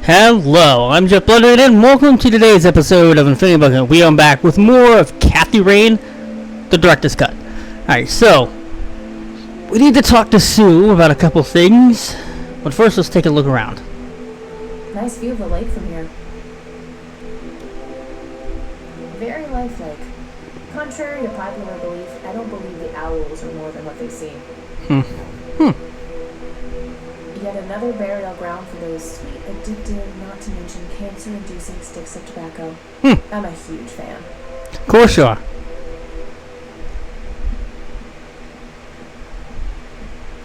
Hello, I'm Jeff Blooded, and welcome to today's episode of Infinity Bucket. We are back with more of Kathy Rain, the director's cut. Alright, so, we need to talk to Sue about a couple things, but first let's take a look around. Nice view of the lake from here. Very lifelike. Contrary to popular belief, I don't believe the owls are more than what they seem. Yet another burial ground for those sweet, addictive, not to mention cancer-inducing sticks of tobacco. I'm a huge fan. Of course you are.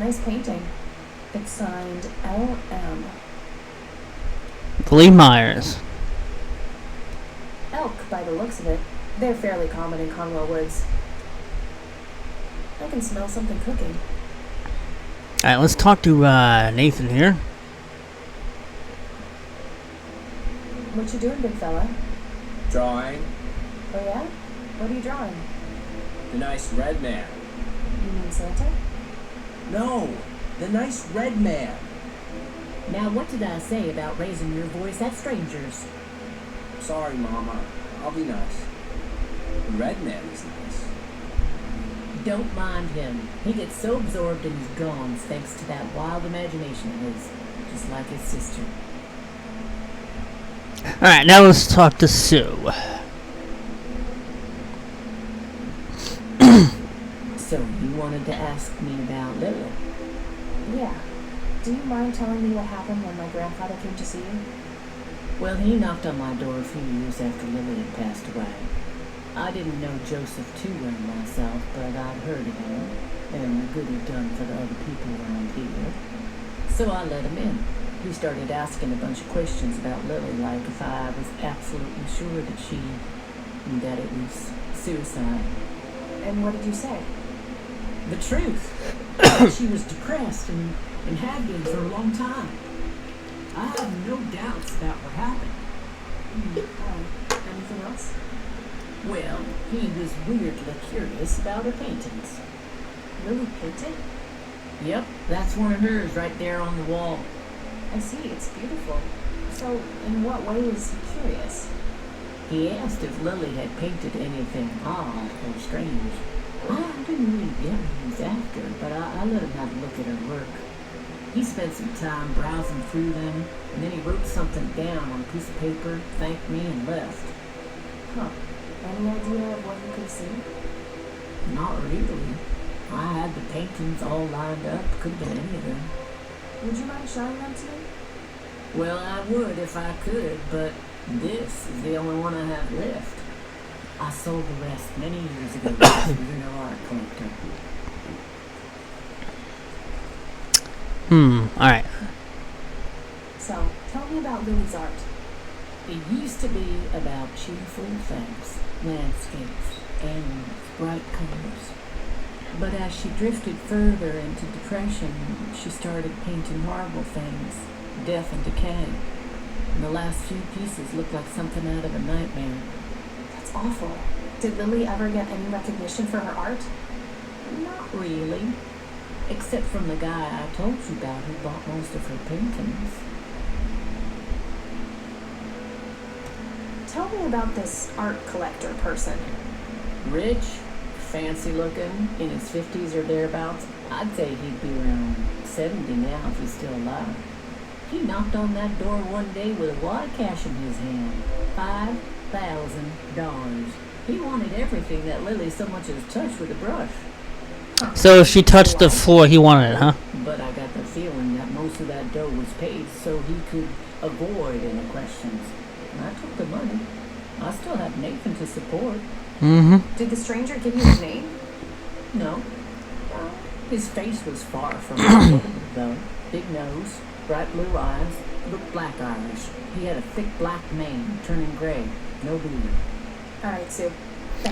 Nice painting. It's signed L.M. Lee Myers. Elk, by the looks of it. They're fairly common in Conwell Woods. I can smell something cooking. Alright, let's talk to Nathan here. What you doing, big fella? Drawing Oh yeah? What are you drawing? the nice red man. You mean Santa? No, the nice red man. Now, what did I say about raising your voice at strangers? Sorry, Mama. I'll be nice. The red man is nice. Don't mind him. He gets so absorbed in his drawings thanks to that wild imagination of his, just like his sister. Alright, now let's talk to Sue. So, you wanted to ask me about Lily? Yeah. Do you mind telling me what happened when my grandfather came to see you? Well, he knocked on my door a few years after Lily had passed away. I didn't know Joseph too well myself, but I'd heard of him, and the good he'd done for the other people around here. So I let him in. He started asking a bunch of questions about Lily, like if I was absolutely sure that it was suicide. And what did you say? The truth. She was depressed and had been for a long time. I have no doubts about what happened. Anything else? Well, he was weirdly curious about her paintings. Lily painted? Yep, that's one of hers right there on the wall. I see, it's beautiful. So, in what way was he curious? He asked if Lily had painted anything odd or strange. I didn't really get what he was after, but I let him have a look at her work. He spent some time browsing through them, and then he wrote something down on a piece of paper, thanked me, and left. Huh. Any idea of what you could see? Not really. I had the paintings all lined up. Could have been any of them. Would you mind showing them to me? Well, I would if I could, but this is the only one I have left. I sold the rest many years ago because we were an art collector. Alright. So, tell me about Lily's art. It used to be about cheerful things, landscapes, animals, bright colors. But as she drifted further into depression, she started painting horrible things, death and decay. And the last few pieces looked like something out of a nightmare. That's awful. Did Lily ever get any recognition for her art? Not really. Except from the guy I told you about who bought most of her paintings. Tell me about this art collector person. Rich, fancy looking, in his 50s or thereabouts. I'd say he'd be around 70 now if he's still alive. He knocked on that door one day with a wad of cash in his hand. $5,000. He wanted everything that Lily so much as touched with a brush. So if she touched the floor, he wanted it, huh? But I got the feeling that most of that dough was paid so he could avoid any questions. And I took the money. I still have Nathan to support. Did the stranger give you his name? No. His face was far from unbelievable, though. Big nose, bright blue eyes, looked black Irish. He had a thick black mane, turning gray. No beard. Alright, Sue.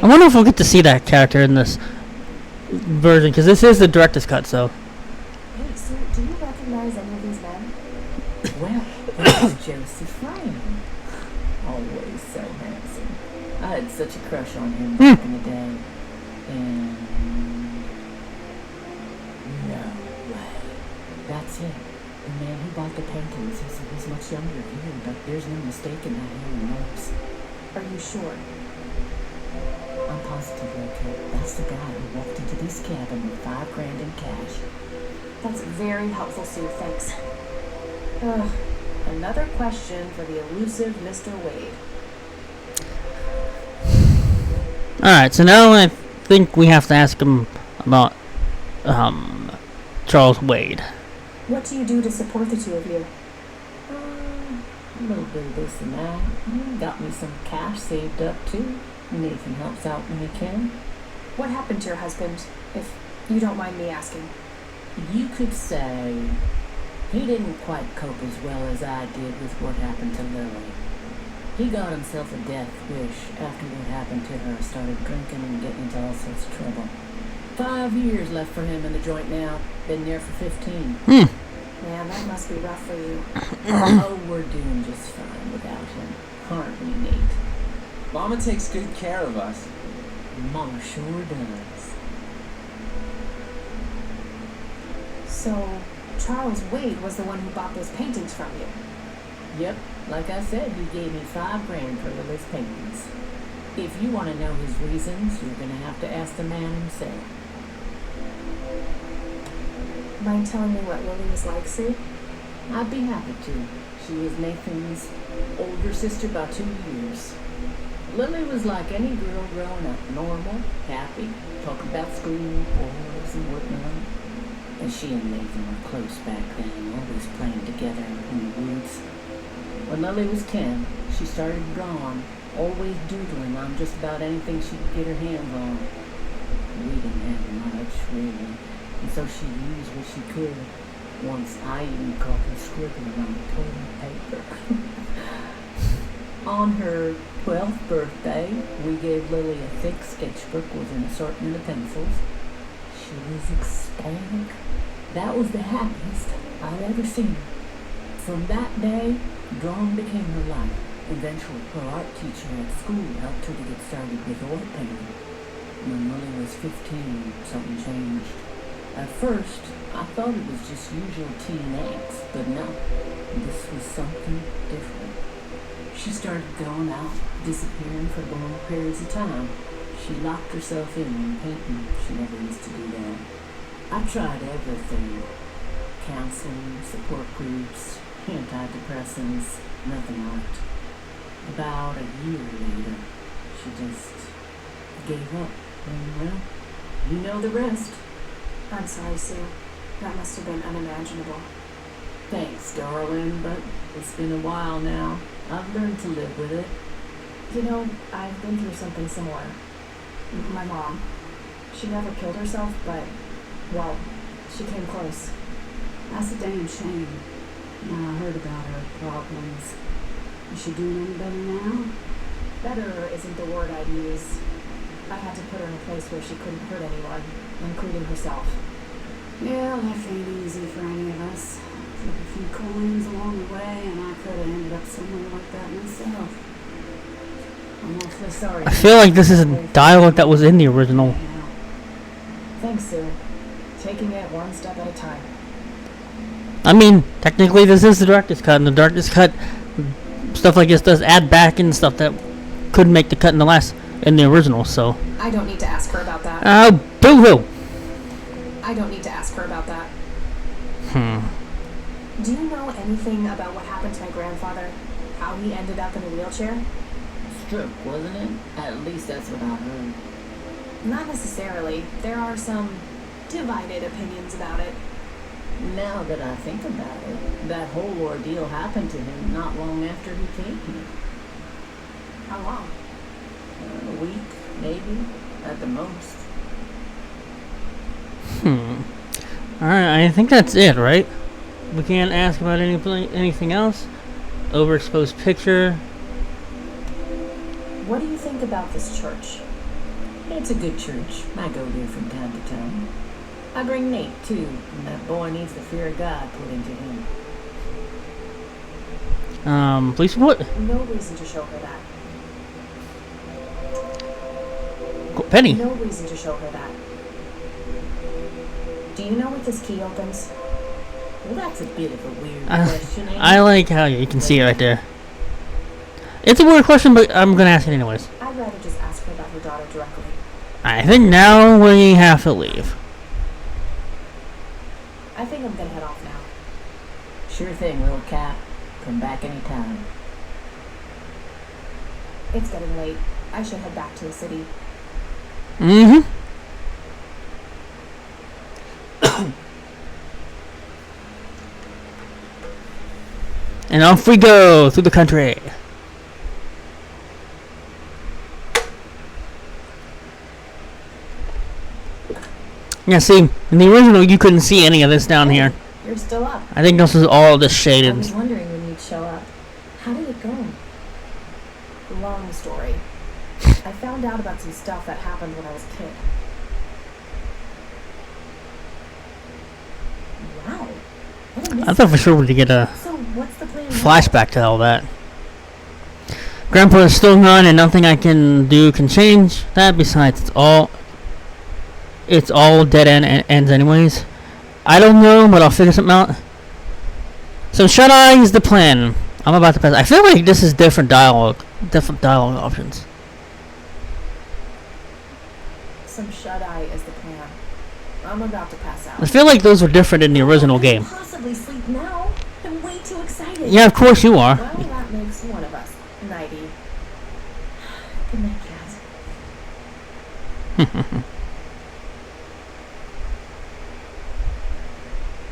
I wonder if we'll get to see that character in this version, because this is the director's cut, so. Hey, Sue, do you recognize any of these men? Well, there's Joseph Ryan. Always so handsome. I had such a crush on him back in the day. And no way. That's him. The man who bought the paintings is much younger here, but there's no mistaking that hair and nose. Are you sure? I'm positive, okay? That's the guy who walked into this cabin with $5,000 in cash. That's very helpful, Sue. Thanks. Ugh. Another question for the elusive Mr. Wade. Alright, so now I think we have to ask him about Charles Wade. What do you do to support the two of you? A little bit of this and that. Got me some cash saved up too. Nathan helps out when he can. What happened to your husband, if you don't mind me asking? You could say he didn't quite cope as well as I did with what happened to Lily. He got himself a death wish after what happened to her. Started drinking and getting into all sorts of trouble. 5 years left for him in the joint now. Been there for 15. Man, that must be rough for you. Oh, we're doing just fine without him. Aren't we, Nate? Mama takes good care of us. Mama sure does. So, Charles Wade was the one who bought those paintings from you? Yep, like I said, he gave me $5,000 for Lily's paintings. If you want to know his reasons, you're going to have to ask the man himself. Mind telling me what Lily was like, Sue? I'd be happy to. She was Nathan's older sister by 2 years. Lily was like any girl growing up, normal, happy, talking about school, boys, and whatnot. And she and Nathan were close back then, always playing together in the woods. When Lily was 10, she started drawing, always doodling on just about anything she could get her hands on. We didn't have much, really, and so she used what she could. Once I even caught her scribbling on toilet paper. On her 12th birthday, we gave Lily a thick sketchbook with an assortment of pencils. She was ecstatic. That was the happiest I'd ever seen her. From that day, drawing became her life. Eventually, her art teacher at school helped her to get started with oil painting. When Lily was 15, something changed. At first, I thought it was just usual teen angst, but no, this was something different. She started going out, disappearing for long periods of time. She locked herself in when painting. She never used to do that. I tried everything. Counseling, support groups, antidepressants, nothing worked. About a year later, she just gave up. And well, you know the rest. I'm sorry, Sue. That must have been unimaginable. Thanks, darling, but it's been a while now. I've learned to live with it. You know, I've been through something similar. My mom. She never killed herself, but, well, she came close. That's a damn shame. Now I heard about her problems. Is she doing any better now? Better isn't the word I'd use. I had to put her in a place where she couldn't hurt anyone, including herself. Yeah, life ain't easy for any of us. Took a few coins along the way, and I could have ended up somewhere like that myself. I'm awfully sorry. I feel like this is a dialogue that was in the original. Yeah. Thanks, Sue. Taking it one step at a time. I mean, technically this is the director's cut, and the director's cut, stuff like this does add back in stuff that couldn't make the cut in the original, so. I don't need to ask her about that. Oh, boo-hoo! I don't need to ask her about that. Do you know anything about what happened to my grandfather? How he ended up in a wheelchair? Stroke, wasn't it? At least that's what I heard. Not necessarily. There are some divided opinions about it. Now that I think about it, that whole ordeal happened to him not long after he came here. How long? A week, maybe, at the most. Alright, I think that's it, right? We can't ask about anything else? Overexposed picture. What do you think about this church? It's a good church. I go there from time to time. I bring Nate, too, and that boy needs the fear of God put into him. Police report? No reason to show her that. Penny. No reason to show her that. Do you know what this key opens? Well, that's a bit of a weird I- question, ain't I it? like how you can see it right there. It's a weird question, but I'm gonna ask it anyways. I'd rather just ask her about her daughter directly. I think now we have to leave. I think I'm gonna head off now. Sure thing, little cat. Come back anytime. It's getting late. I should head back to the city. Mm-hmm. And off we go through the country. Yeah, see, in the original you couldn't see any of this down here. You're still up. I think this is all just I shaded. was wondering when you'd show up. How did it go? Long story. I found out about some stuff that happened when I was a kid. Wow. What a I mystery. thought for sure we'd get a So what's the plan now? flashback to all that. Grandpa is still gone and nothing I can do can change that. Besides, it's all dead ends anyways. I don't know, but I'll figure something out. So shut-eye is the plan. I'm about to pass. I feel like this is different dialogue options. Some shut-eye is the plan. I'm about to pass out. I feel like those were different in the original I game. can't possibly sleep now. I'm way too excited. Yeah, of course you are. Well, that makes one of us. Nighty. Good night, cat.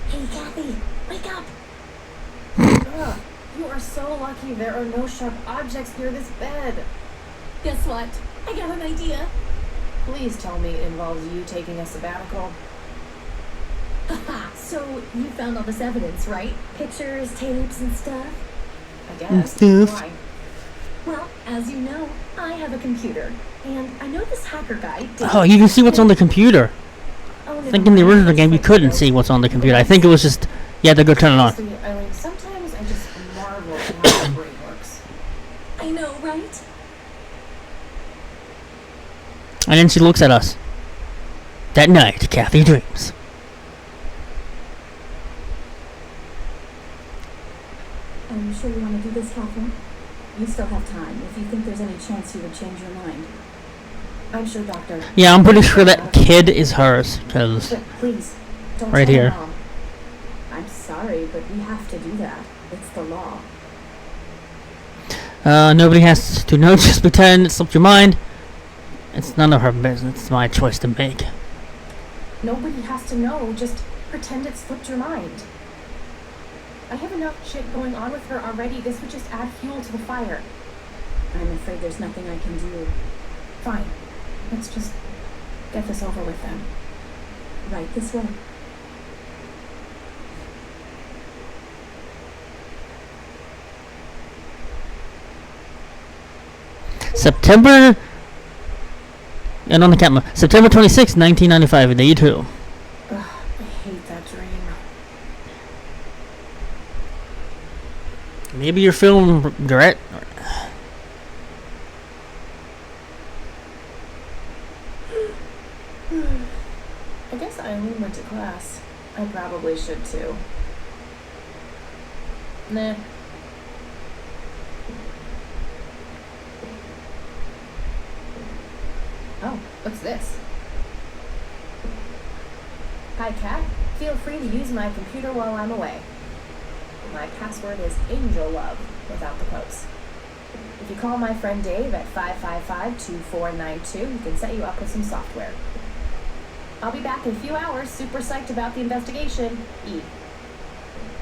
Hey, Kathy, wake up! Ugh, you are so lucky there are no sharp objects near this bed. Guess what? I got an idea. Please tell me it involves you taking a sabbatical. Aha! So you found all this evidence, right? Pictures, tapes, and stuff? I guess. Stuff. Why? Well, as you know, I have a computer. And I know this hacker guy did. Oh, you can see what's on the computer. Oh, I think in the original game you couldn't see what's on the computer. I think it was just you had to go turn it on. Honestly, Eileen, sometimes I just marvel at how your brain works. I know, right? And then she looks at us. That night, Kathy dreams. I'm sure you want to do this, Catherine. You still have time if you think there's any chance you would change your mind. I'm sure, Doctor. Yeah, I'm pretty sure that kid is hers, because But please, don't Right tell here. Mom. I'm sorry, but we have to do that. It's the law. nobody has to know. Just pretend it slipped your mind. It's none of her business. It's my choice to make. Nobody has to know. Just pretend it slipped your mind. I have enough shit going on with her already. This would just add fuel to the fire. I'm afraid there's nothing I can do. Fine. Let's just get this over with then. Right this way. September. And on the camera. September 26, 1995, day 2. Ugh, I hate that dream. Maybe your film direct. I guess Eileen went to class. I probably should too. Nah. Oh, what's this? Hi, Kat. Feel free to use my computer while I'm away. My password is AngelLove, without the quotes. If you call my friend Dave at 555-2492, he can set you up with some software. I'll be back in a few hours, super psyched about the investigation. E.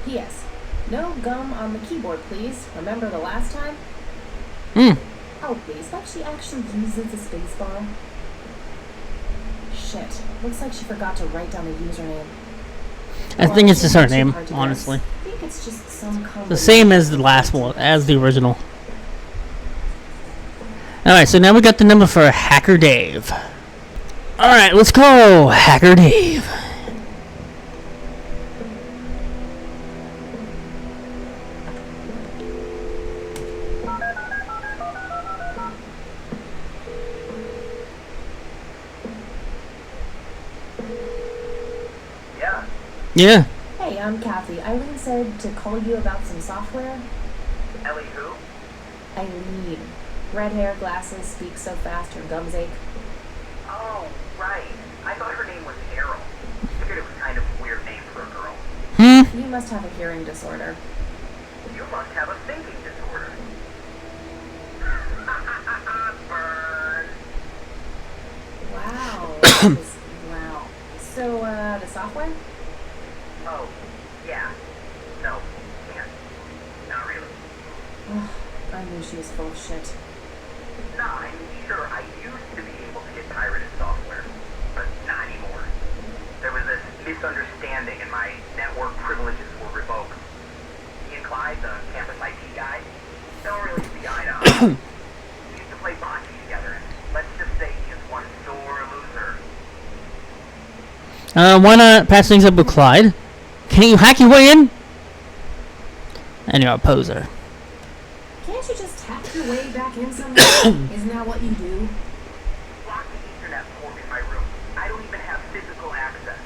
P.S. No gum on the keyboard, please. Remember the last time? Hmm. Oh, please, like she actually uses the spacebar. Shit. Looks like she forgot to write down the username. I think it's just her Honestly, name, too hard to guess. honestly. I think it's just some The same as the last one, as the original. Alright, so now we got the number for Hacker Dave. Alright, let's go, Hacker Dave. Yeah. Yeah. Hey, I'm Kathy. Eileen said to call you about some software. Ellie who? Eileen. Red hair, glasses, speaks so fast her gums ache. Oh, right. I thought her name was Errol. Figured it was kind of a weird name for a girl. You must have a hearing disorder. You must have a thinking disorder. Burn. Wow. Wow. So, the software? Oh, yeah. No, can't. Not really. Ugh, I knew she was full of shit. Nah, I'm sure I used to be able to get pirated software, but not anymore. There was this misunderstanding and my network privileges were revoked. Me and Clyde, the campus IT guy, don't really see eye to eye. We used to play bocce together, and let's just say he is one sore loser. Why not pass things up with Clyde? Can you hack your way in? And you're a poser. Can't you just hack your way back in somewhere? Isn't that what you do? Lock the Ethernet port in my room. I don't even have physical access.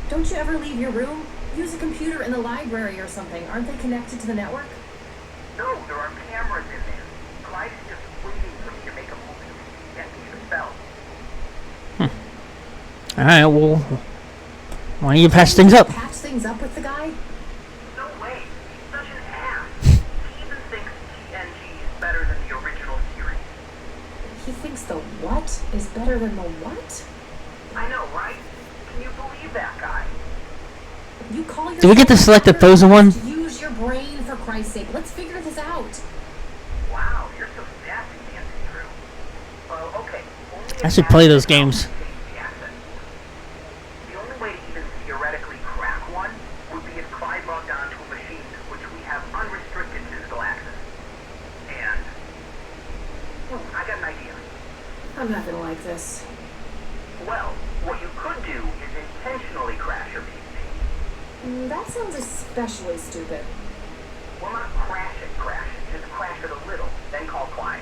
Don't you ever leave your room? Use a computer in the library or something. Aren't they connected to the network? No, there are cameras in there. Clyde is just waiting for me to make a move to get me the cell. Alright, well, why don't you patch things up? Patch things up with the guy? No way. He's such an ass. He even thinks TNG is better than the original series. He thinks the what is better than the what? I know, right? Can you believe that guy? You call yourself Do we get to select the poser one? Use your brain, for Christ's sake. Let's figure this out. Wow, you're so sassy, Nancy Drew. Well, okay. Only I should play those games. the asset. The only way to even theoretically crack one would be if Clyde logged on to a machine to which we have unrestricted physical access. And I got an idea. I'm not gonna like this. Well, what you could do is intentionally crash your PC. That sounds especially stupid. Well, not crash it, just crash it a little, then call Clyde.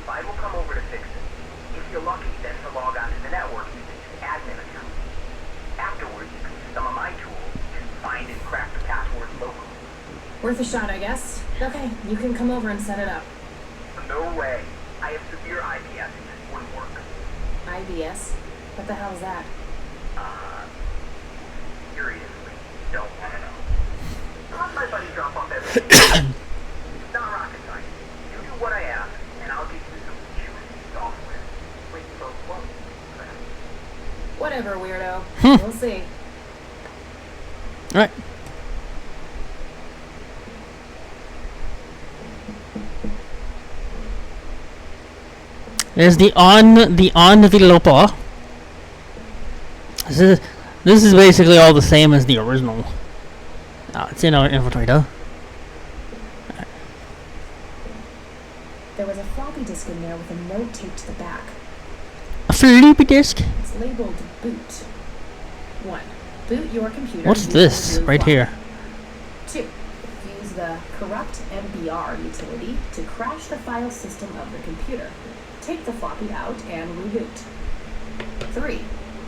Clyde will come over to fix it. If you're lucky, then to log onto the network using his admin account. Afterwards, you can use some of my tools to find and crack the password locally. Worth a shot, I guess. Okay, you can come over and set it up. No way. I have severe IBS and this wouldn't work. IBS? What the hell is that? Seriously, don't want to know. I'll have my buddy drop off everything. It's not rocket science. You do what I ask, and I'll get you some juicy software. Wait, so what? Whatever, weirdo. We'll see. Alright. There's the on developer. This is basically all the same as the original. It's in our infiltrator. There was a floppy disk in there with a note taped to the back. A floppy disk. It's labeled boot. 1. Boot your computer. What's using this blue right floppy. here? 2. Use the corrupt MBR utility to crash the file system of the computer. Take the floppy out and reboot. 3.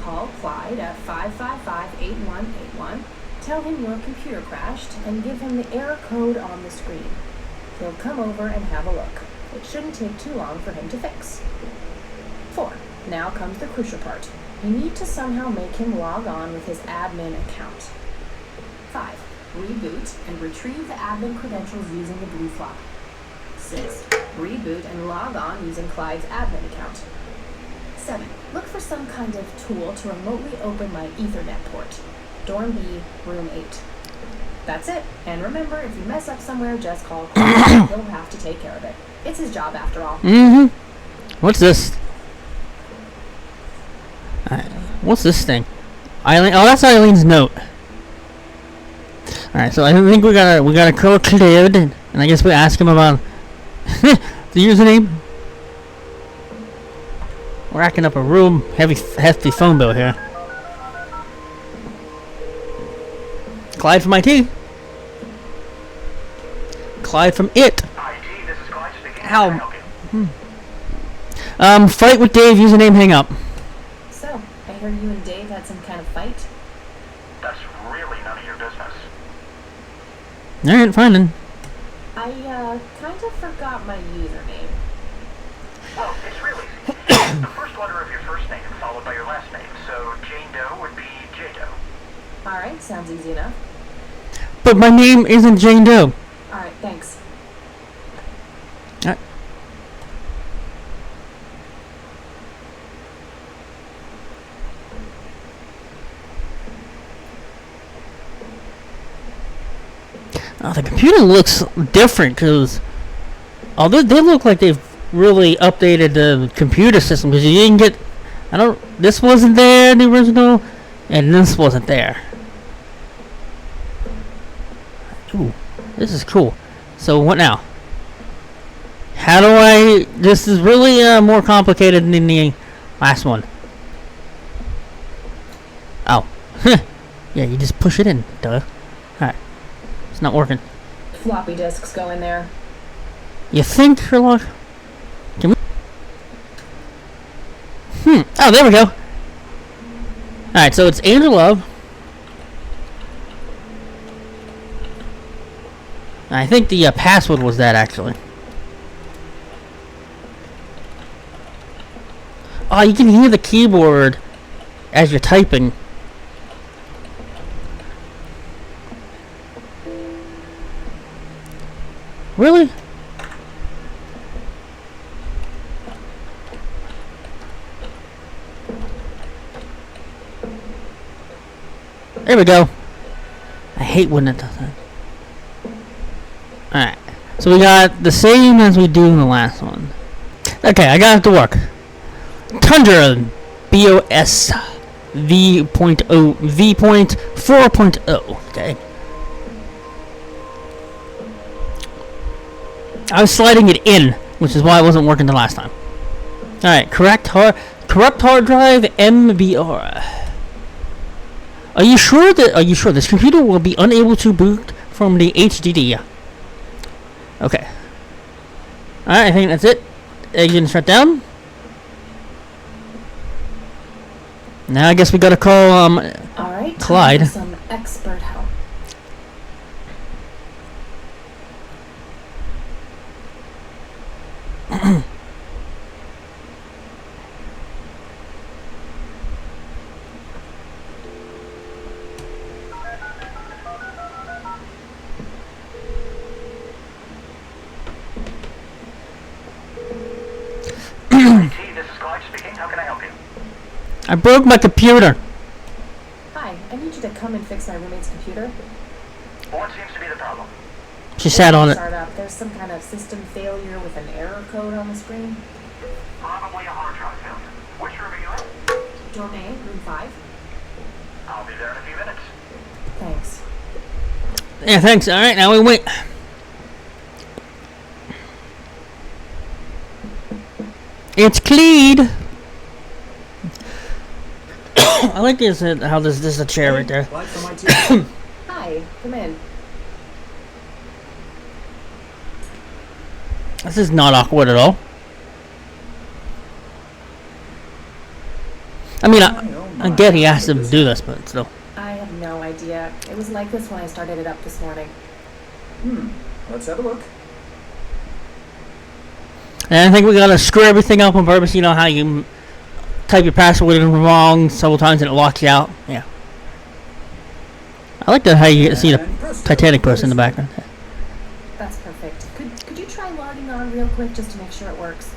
Call Clyde at 555-8181. Tell him your computer crashed and give him the error code on the screen. He'll come over and have a look. It shouldn't take too long for him to fix. 4. Now comes the crucial part. You need to somehow make him log on with his admin account. 5. Reboot and retrieve the admin credentials using the blue flop. 6. Reboot and log on using Clyde's admin account. 7. Look for some kind of tool to remotely open my Ethernet port. Dorm B, room 8. That's it. And remember, if you mess up somewhere, just call Clyde. He'll have to take care of it. It's his job after all. What's this? What's this thing? Eileen. Oh, that's Eileen's note. All right, so I think we gotta call Clyde, and I guess we ask him about the username. We're racking up a room hefty phone bill here. Clyde from IT. Clyde from IT. IT, this is Clyde speaking. Ow. Can I help you? Fight with Dave. Username. Hang up. So, I heard you and Dave had some kind of fight. That's really not Alright, fine then. I, kind of forgot my username. Well, it's real easy. It's the first letter of your first name followed by your last name. So Jane Doe would be J Doe. Alright, sounds easy enough. But my name isn't Jane Doe. Alright, thanks. Oh, the computer looks different because although they look like they've really updated the computer system because you didn't get this wasn't there in the original and this wasn't there. Ooh, this is cool. So what now? How do I this is really more complicated than the last one. Oh. Yeah, you just push it in, duh. Alright. It's not working. Floppy disks go in there. You think, Sherlock? Can we? Oh, there we go. Alright, so it's Angel Love. I think the password was that, actually. Oh, you can hear the keyboard as you're typing. Really? There we go. I hate when it does that. Alright. So we got the same as we do in the last one. Okay, I got it to work. Tundra BOS V.0 V.4.0. Okay. I was sliding it in, which is why it wasn't working the last time. Alright, corrupt hard drive MBR. Are you sure this computer will be unable to boot from the HDD? Okay. Alright, I think that's it. Engine shut down. Now I guess we gotta call Alright, Clyde. some expert help. This is Clyde speaking. How can I help you? I broke my computer. Hi, I need you to come and fix my roommate's computer. What seems to be the problem? She sat on it. Start up. There's some kind of system failure with an error code on the screen. Probably a hard drive failure. Which room are you in? Dorm A, room 5. I'll be there in a few minutes. Thanks. Yeah, thanks. Alright, now we wait. It's Clyde. I like this. How this is a chair right there. Clyde from IT. Hi, come in. This is not awkward at all. I mean, I get he asked him to do this, but still. I have no idea. It was like this when I started it up this morning. Let's have a look. And I think we gotta screw everything up on purpose. You know how you type your password in wrong several times and it locks you out? Yeah. I like that how you get to see the Titanic person in the background. That's perfect. Could you try logging on real quick just to make sure it works?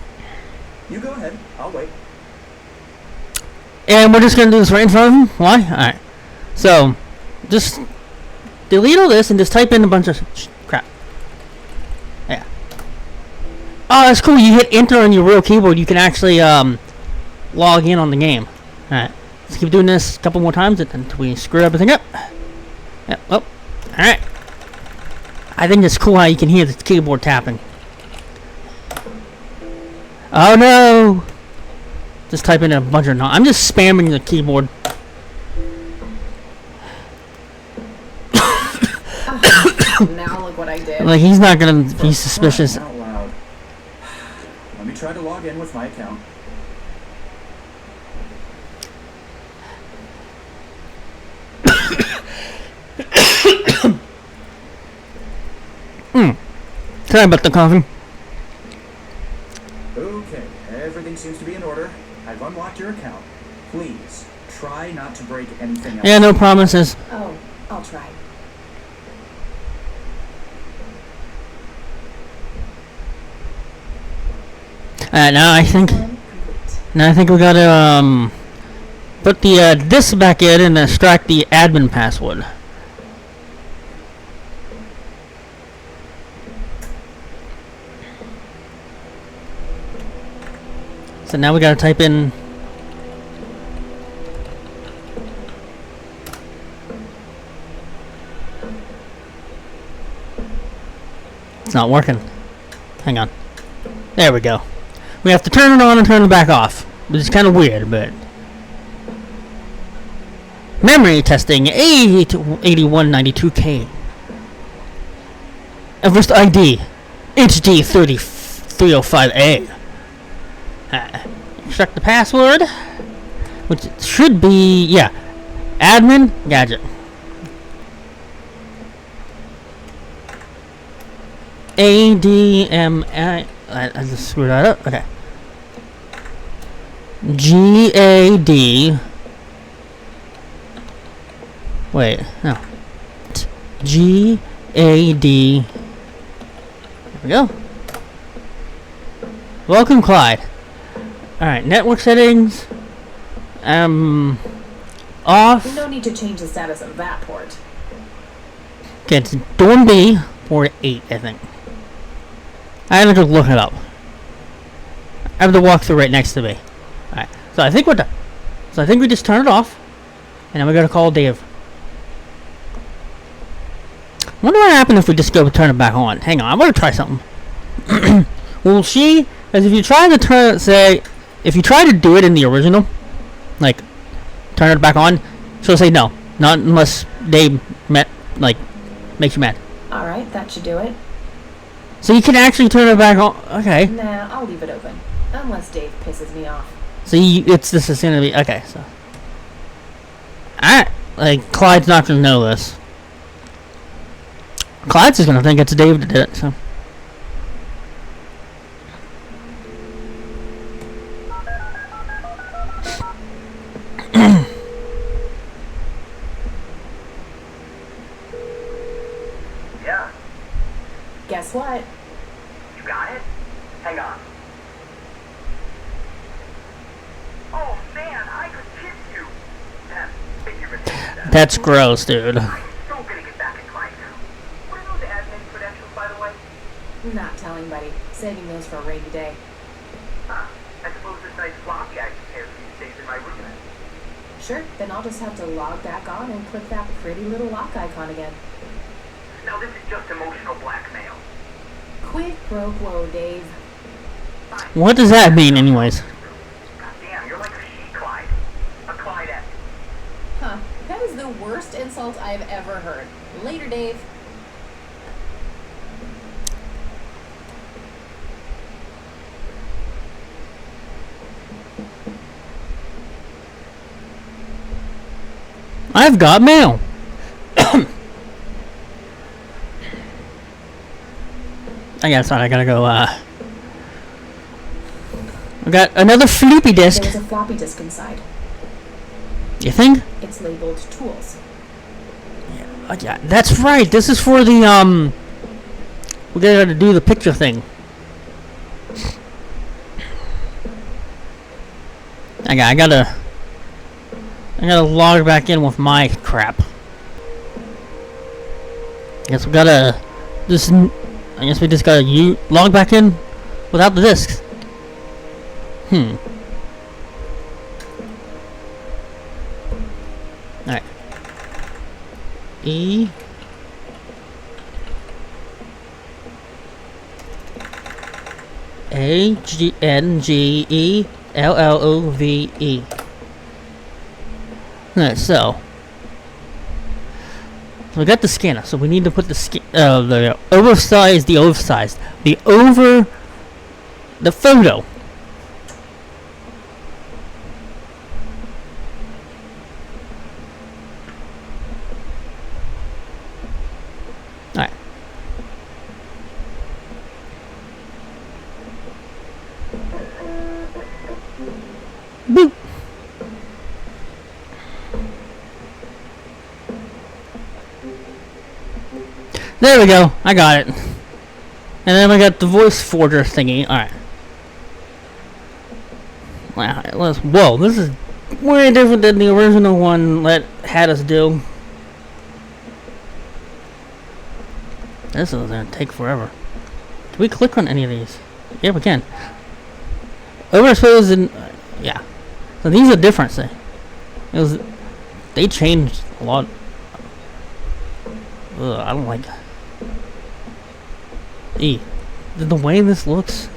You go ahead. I'll wait. And we're just gonna do this right in front of him? Why? Alright. So, just delete all this and just type in a bunch of crap. Yeah. Oh, that's cool. You hit enter on your real keyboard, you can actually log in on the game. Alright. Let's keep doing this a couple more times until we screw everything up. Yep. Oh. Alright. I think it's cool how you can hear the keyboard tapping. Oh no! Just type in a bunch of I'm just spamming the keyboard. Now look what I did. Like, he's not gonna be suspicious. Out loud. Let me try to log in with my account. Sorry about the coughing. Okay, everything seems to be in order. I've unlocked your account. Please, try not to break anything else. Yeah, no promises. Oh, I'll try. Now I think One complete. we gotta put the disk back in and extract the admin password. So now we gotta type in. It's not working. Hang on. There we go. We have to turn it on and turn it back off. Which is kind of weird, but. Memory testing A8192K. Everest ID HD30305A. Extract the password, which should be, yeah, admin gadget. ADMI. I just screwed that up. Okay. GAD. Wait, no. GAD. There we go. Welcome, Clyde. Alright, network settings. Off. No need to change the status of that port. Okay, it's Dorm B, port 8, I think. I have to look it up. I have the walkthrough right next to me. Alright, so I think we're done. So I think we just turn it off. And then we gotta call Dave. Wonder what happened if we just go turn it back on. Hang on, I wanna try something. Well, she, as if you try to turn, say, if you try to do it in the original, like, turn it back on, she'll say no. Not unless Dave makes you mad. Alright, that should do it. So you can actually turn it back on. Okay. Nah, I'll leave it open. Unless Dave pisses me off. So this is gonna be okay. So, alright. Like Clyde's not gonna know this. Clyde's just gonna think it's Dave that did it. So. Yeah, Guess what? you got it? Hang on. Oh man, I could kiss you. Thank you for saying that. That's gross, dude. I'm so gonna get back in my account. What are those admin credentials, by the way? Not telling, buddy. Saving those for a rainy day. Huh. I suppose this nice floppy I prepared for you stays in my room then. Sure, then I'll just have to log back on and click that pretty little lock icon again. Now this is just emotional blackmail. Quid pro quo, Dave. Fine. What does that mean, anyways? God damn, you're like a she-Clyde. A Clyde-esque. Huh. That is the worst insult I've ever heard. Later, Dave. I've got mail. I guess I gotta go. I got another floppy disk. There's a floppy disk inside. You think? It's labeled tools. Yeah, that's right. This is for the we gotta do the picture thing. I gotta log back in with my crap. Guess we gotta just. I guess we just gotta log back in without the discs. Alright. E. A G N G E L L O V E. Alright, so we got the scanner, so we need to put the oversized the photo. Alright. There we go. I got it. And then we got the voice forger thingy. Alright. Wow, whoa, this is way different than the original one that had us do. This is gonna take forever. Do we click on any of these? Yeah, we can. Overexposed and yeah. So these are different. They changed a lot. Ugh, I don't like. The way this looks.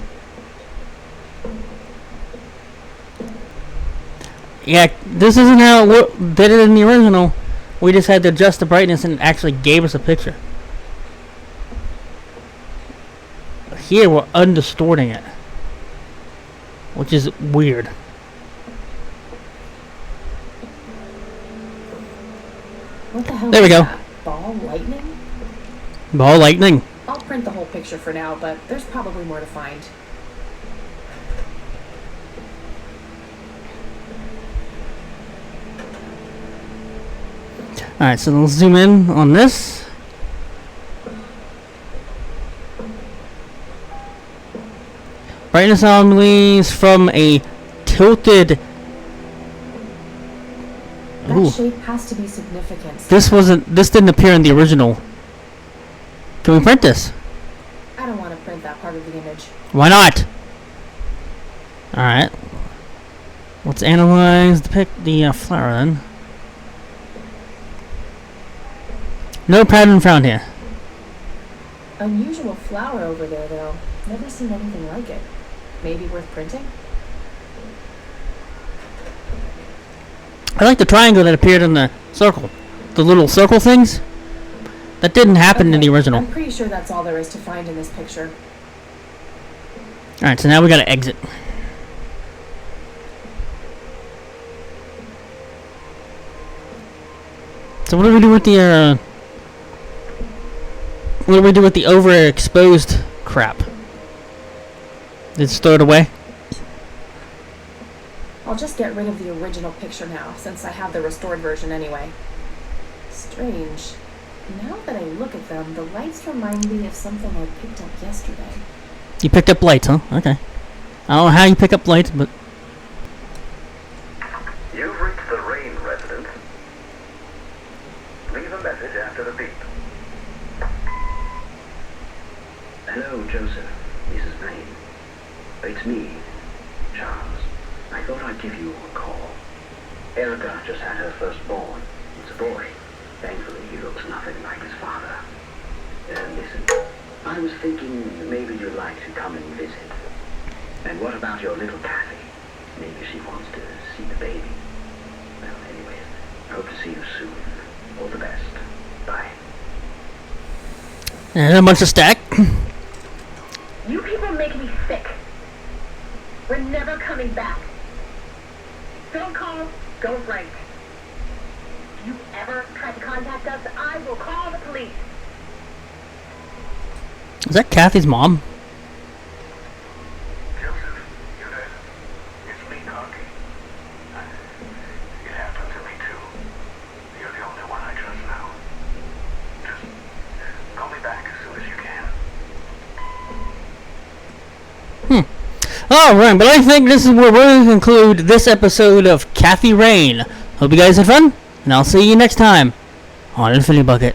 Yeah, this isn't how it did it in the original. We just had to adjust the brightness and it actually gave us a picture. Here we're undistorting it, which is weird. What the hell There we is go. that? Ball lightning? Ball lightning. I'll print the whole picture for now, but there's probably more to find. Alright, so let's zoom in on this. Brightness anomalies from a tilted. That Ooh. shape has to be significant. This didn't appear in the original. Can we print this? I don't want to print that part of the image. Why not? Alright. Let's analyze the flower then. No pattern found here. Unusual flower over there, though. Never seen anything like it. Maybe worth printing? I like the triangle that appeared in the circle. The little circle things. That didn't happen in the original. I'm pretty sure that's all there is to find in this picture. Alright, so now we gotta exit. So what do we do with the what do we do with the overexposed crap? Just throw it away? I'll just get rid of the original picture now, since I have the restored version anyway. Strange. Now that I look at them, the lights remind me of something I picked up yesterday. You picked up lights, huh? Okay. I don't know how you pick up lights, but... You've reached the Rain residence. Leave a message after the beep. Hello, Joseph, Mrs. Rain. It's me, Charles. I thought I'd give you a call. Erica just had her firstborn. It's a boy. Thankfully, he looks nothing like his father. Listen, I was thinking maybe you'd like to come and visit. And what about your little Kathy? Maybe she wants to see the baby. Well, anyways, I hope to see you soon. All the best. Bye. And a bunch of stack. You people make me sick. We're never coming back. Don't call, don't write. If you ever try to contact us, I will call the police. Is that Kathy's mom? Joseph, you there? It's me, Conky. It happened to me too. You're the only one I trust now. Just call me back as soon as you can. Alright, but I think this is where we're going to conclude this episode of Kathy Rain. Hope you guys had fun, and I'll see you next time on Infinity Bucket.